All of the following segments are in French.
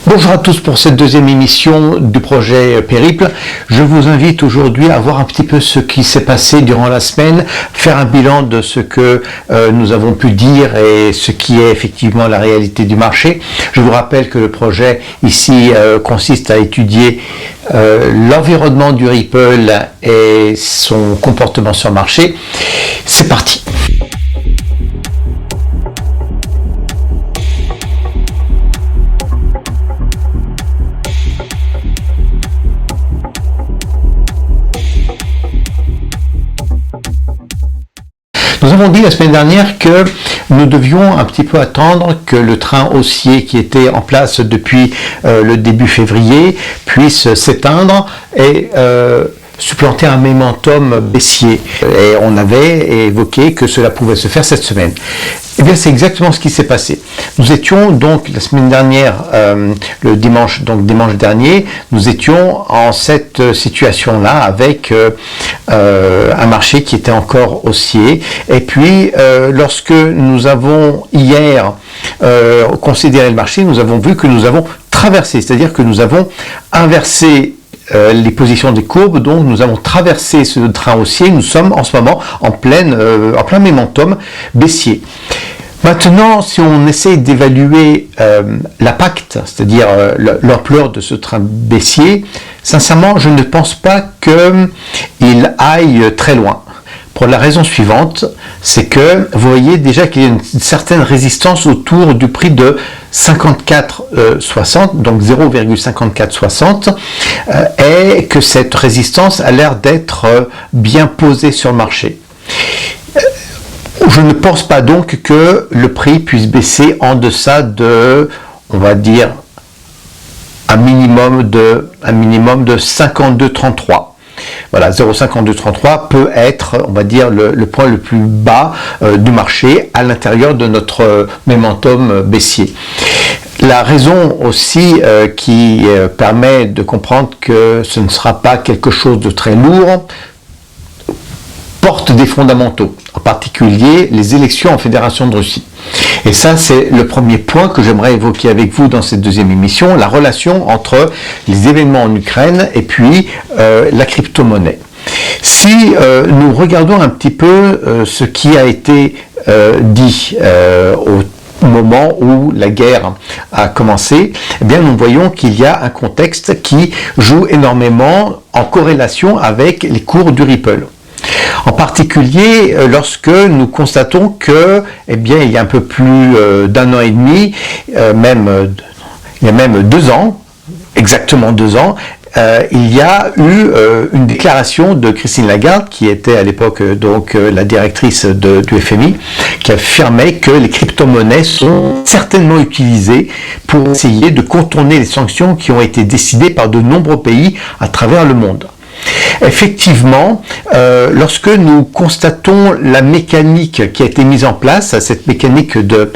Bonjour à tous pour cette deuxième émission du projet Périple. Je vous invite aujourd'hui à voir un petit peu ce qui s'est passé durant la semaine, faire un bilan de ce que nous avons pu dire et ce qui est effectivement la réalité du marché. Je vous rappelle que le projet ici consiste à étudier l'environnement du Ripple et son comportement sur le marché. C'est parti. Nous avons dit la semaine dernière que nous devions un petit peu attendre que le train haussier qui était en place depuis le début février puisse s'éteindre et supplanter un momentum baissier. Et on avait évoqué que cela pouvait se faire cette semaine. Eh bien, c'est exactement ce qui s'est passé. Nous étions donc la semaine dernière, le dimanche dernier, nous étions en cette situation-là avec un marché qui était encore haussier. Et puis, lorsque nous avons hier considéré le marché, nous avons vu que nous avons traversé, c'est-à-dire que nous avons inversé les positions des courbes, donc nous avons traversé ce train haussier, nous sommes en ce moment en plein momentum baissier. Maintenant, si on essaie d'évaluer l'impact, c'est-à-dire l'ampleur de ce train baissier, sincèrement, je ne pense pas qu'il aille très loin. Pour la raison suivante, c'est que vous voyez déjà qu'il y a une certaine résistance autour du prix de 54,60, donc 0,5460, et que cette résistance a l'air d'être bien posée sur le marché. Je ne pense pas donc que le prix puisse baisser en deçà de, on va dire, un minimum de 52,33. Voilà, 0,5233 peut être, on va dire, le point le plus bas du marché à l'intérieur de notre momentum baissier. La raison aussi qui permet de comprendre que ce ne sera pas quelque chose de très lourd porte des fondamentaux, en particulier les élections en Fédération de Russie. Et ça, c'est le premier point que j'aimerais évoquer avec vous dans cette deuxième émission, la relation entre les événements en Ukraine et puis la crypto-monnaie. Si nous regardons un petit peu ce qui a été dit au moment où la guerre a commencé, eh bien nous voyons qu'il y a un contexte qui joue énormément en corrélation avec les cours du Ripple. En particulier, lorsque nous constatons que, eh bien, il y a un peu plus d'un an et demi, il y a même 2 ans, exactement 2 ans, il y a eu une déclaration de Christine Lagarde, qui était à l'époque donc la directrice du FMI, qui affirmait que les crypto-monnaies sont certainement utilisées pour essayer de contourner les sanctions qui ont été décidées par de nombreux pays à travers le monde. Effectivement, lorsque nous constatons la mécanique qui a été mise en place, cette mécanique de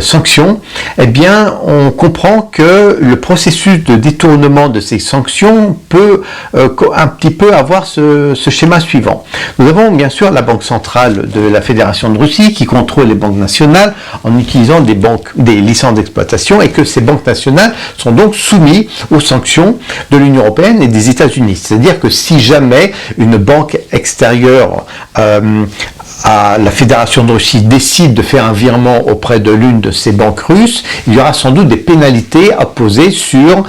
sanctions, eh bien, on comprend que le processus de détournement de ces sanctions peut un petit peu avoir ce schéma suivant. Nous avons bien sûr la Banque centrale de la Fédération de Russie qui contrôle les banques nationales en utilisant des licences d'exploitation et que ces banques nationales sont donc soumises aux sanctions de l'Union européenne et des États-Unis. C'est-à-dire que si jamais une banque extérieure à la Fédération de Russie décide de faire un virement auprès de l'une de ces banques russes, il y aura sans doute des pénalités à poser sur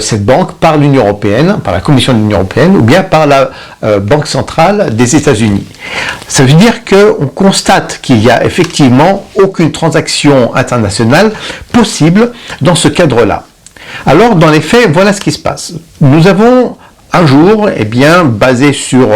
cette banque par l'Union européenne, par la Commission de l'Union européenne ou bien par la Banque centrale des États-Unis. Ça veut dire qu'on constate qu'il n'y a effectivement aucune transaction internationale possible dans ce cadre-là. Alors, dans les faits, voilà ce qui se passe. Nous avons un jour, eh bien, basé sur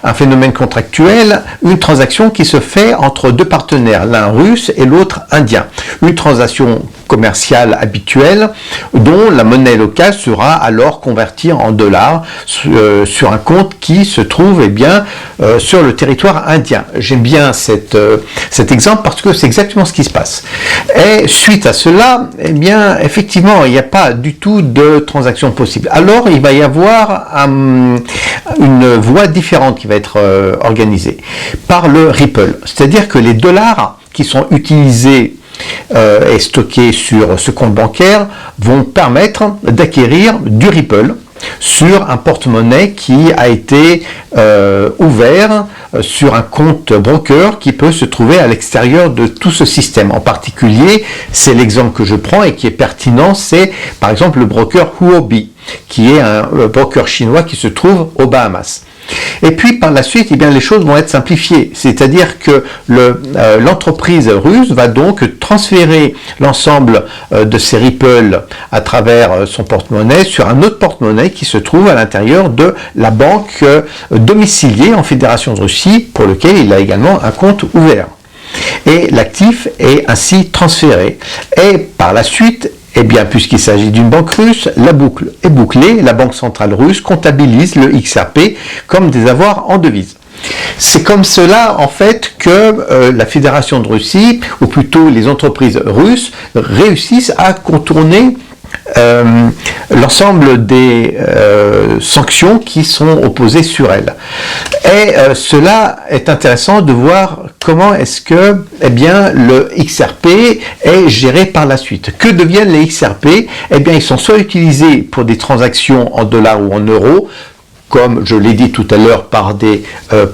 un phénomène contractuel, une transaction qui se fait entre deux partenaires, l'un russe et l'autre indien. Une transaction commerciale habituelle dont la monnaie locale sera alors convertie en dollars sur un compte qui se trouve sur le territoire indien. J'aime bien cet exemple parce que c'est exactement ce qui se passe. Et suite à cela, eh bien, effectivement, il n'y a pas du tout de transaction possible. Alors, il va y avoir une voie différente qui va être organisée par le Ripple. C'est-à-dire que les dollars qui sont utilisés et stockés sur ce compte bancaire vont permettre d'acquérir du Ripple sur un porte-monnaie qui a été ouvert sur un compte broker qui peut se trouver à l'extérieur de tout ce système. En particulier, c'est l'exemple que je prends et qui est pertinent, c'est par exemple le broker Huobi, qui est un broker chinois qui se trouve aux Bahamas. Et puis par la suite, eh bien, les choses vont être simplifiées, c'est-à-dire que l'entreprise russe va donc transférer l'ensemble de ses Ripple à travers son porte-monnaie sur un autre porte-monnaie qui se trouve à l'intérieur de la banque domiciliée en Fédération de Russie, pour lequel il a également un compte ouvert. Et l'actif est ainsi transféré. Et par la suite, eh bien, puisqu'il s'agit d'une banque russe, la boucle est bouclée, la Banque centrale russe comptabilise le XRP comme des avoirs en devise. C'est comme cela, en fait, que la Fédération de Russie, ou plutôt les entreprises russes, réussissent à contourner l'ensemble des sanctions qui sont opposées sur elles. Et cela est intéressant de voir comment est-ce que le XRP est géré par la suite. Que deviennent les XRP? Eh bien, ils sont soit utilisés pour des transactions en dollars ou en euros, comme je l'ai dit tout à l'heure, par des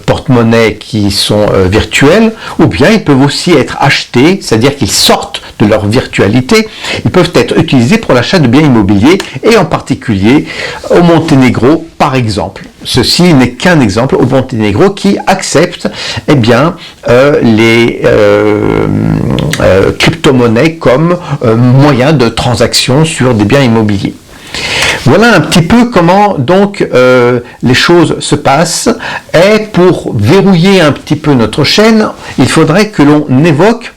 porte-monnaies qui sont virtuelles, ou bien ils peuvent aussi être achetés, c'est-à-dire qu'ils sortent de leur virtualité, ils peuvent être utilisés pour l'achat de biens immobiliers, et en particulier au Monténégro, par exemple. Ceci n'est qu'un exemple au Monténégro qui accepte les crypto-monnaies comme moyen de transaction sur des biens immobiliers. Voilà un petit peu comment donc les choses se passent, et pour verrouiller un petit peu notre chaîne, il faudrait que l'on évoque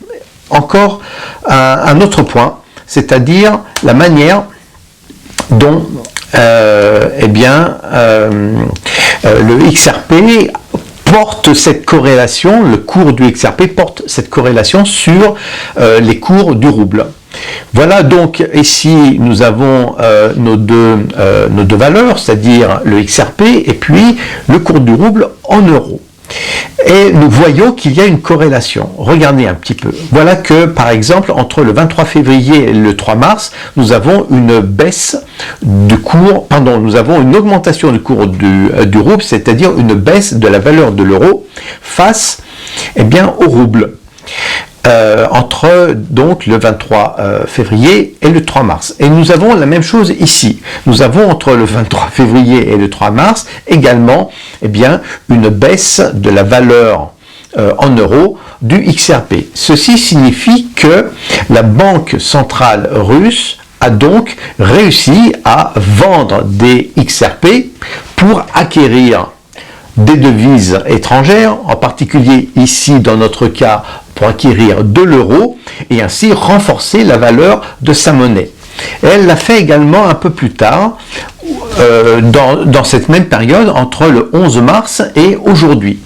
encore un autre point, c'est-à-dire la manière dont le XRP porte cette corrélation, le cours du XRP porte cette corrélation sur les cours du rouble. Voilà donc ici nous avons nos deux valeurs, c'est-à-dire le XRP et puis le cours du rouble en euros. Et nous voyons qu'il y a une corrélation. Regardez un petit peu. Voilà que, par exemple, entre le 23 février et le 3 mars, nous avons une baisse du cours, nous avons une augmentation du cours du rouble, c'est-à-dire une baisse de la valeur de l'euro face au rouble. Entre donc le 23 février et le 3 mars. Et nous avons la même chose ici. Nous avons entre le 23 février et le 3 mars également une baisse de la valeur en euros du XRP. Ceci signifie que la Banque centrale russe a donc réussi à vendre des XRP pour acquérir des devises étrangères, en particulier ici dans notre cas pour acquérir de l'euro et ainsi renforcer la valeur de sa monnaie. Et elle l'a fait également un peu plus tard, dans cette même période, entre le 11 mars et aujourd'hui.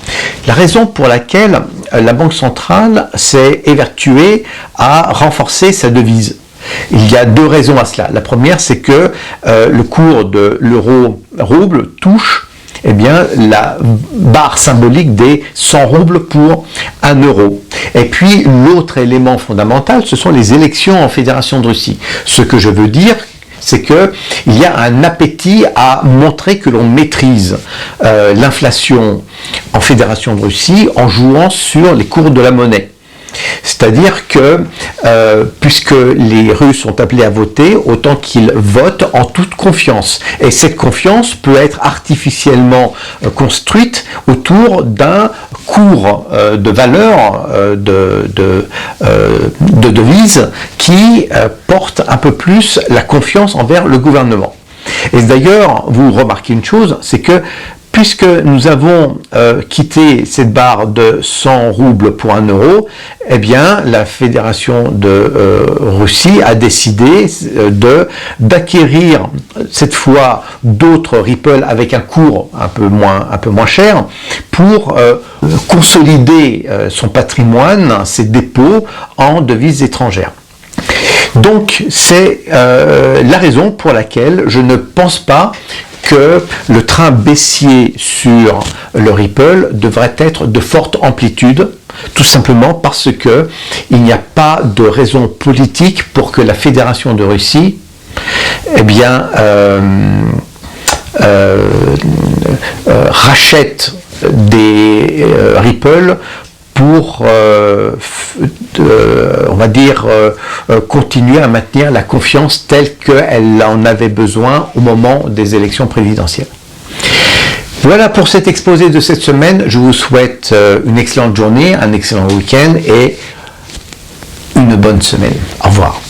La raison pour laquelle la Banque centrale s'est évertuée à renforcer sa devise. Il y a deux raisons à cela. La première, c'est que le cours de l'euro-rouble touche la barre symbolique des 100 roubles pour 1 euro. Et puis l'autre élément fondamental, ce sont les élections en Fédération de Russie. Ce que je veux dire, c'est qu'il y a un appétit à montrer que l'on maîtrise l'inflation en Fédération de Russie en jouant sur les cours de la monnaie. C'est-à-dire que, puisque les Russes sont appelés à voter, autant qu'ils votent en toute confiance. Et cette confiance peut être artificiellement construite autour d'un cours de valeur de devises qui porte un peu plus la confiance envers le gouvernement. Et d'ailleurs, vous remarquez une chose, c'est que puisque nous avons quitté cette barre de 100 roubles pour 1 euro, la Fédération de Russie a décidé d'acquérir cette fois d'autres Ripple avec un cours un peu moins cher pour consolider son patrimoine, ses dépôts en devises étrangères. Donc c'est la raison pour laquelle je ne pense pas que le train baissier sur le Ripple devrait être de forte amplitude, tout simplement parce que il n'y a pas de raison politique pour que la Fédération de Russie rachète des Ripple pour, on va dire, continuer à maintenir la confiance telle qu'elle en avait besoin au moment des élections présidentielles. Voilà pour cet exposé de cette semaine. Je vous souhaite une excellente journée, un excellent week-end et une bonne semaine. Au revoir.